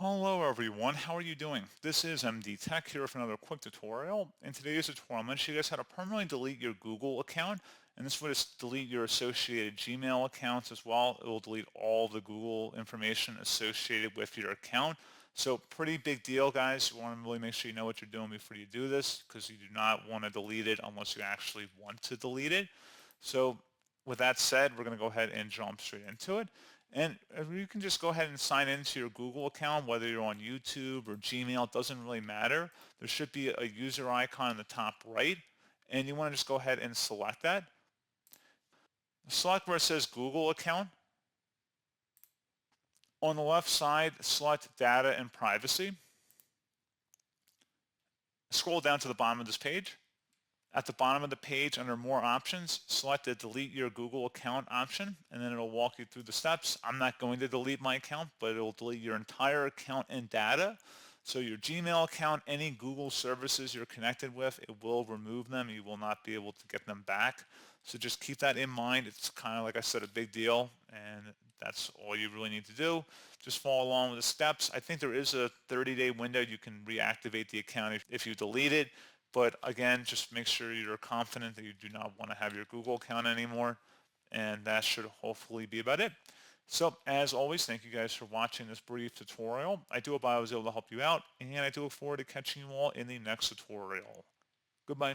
Hello everyone, how are you doing? This is MD Tech here with another quick tutorial. In today's tutorial, I'm going to show you guys how to permanently delete your Google account, and this will just delete your associated Gmail accounts as well. It will delete all the Google information associated with your account. So pretty big deal, guys. You want to really make sure you know what you're doing before you do this, because you do not want to delete it unless you actually want to delete it. So with that said, we're going to go ahead and jump straight into it. And you can just go ahead and sign into your Google account, whether you're on YouTube or Gmail, it doesn't really matter. There should be a user icon in the top right, and you want to just go ahead and select that. Select where it says Google account. On the left side, select data and privacy. Scroll down to the bottom of this page. At the bottom of the page, under More Options, select the Delete Your Google Account option, and then it'll walk you through the steps. I'm not going to delete my account, but it'll delete your entire account and data. So your Gmail account, any Google services you're connected with, it will remove them. You will not be able to get them back. So just keep that in mind. It's kind of, like I said, a big deal, and that's all you really need to do. Just follow along with the steps. I think there is a 30-day window you can reactivate the account if you delete it. But again, just make sure you're confident that you do not want to have your Google account anymore. And that should hopefully be about it. So as always, thank you guys for watching this brief tutorial. I do hope I was able to help you out, and I do look forward to catching you all in the next tutorial. Goodbye.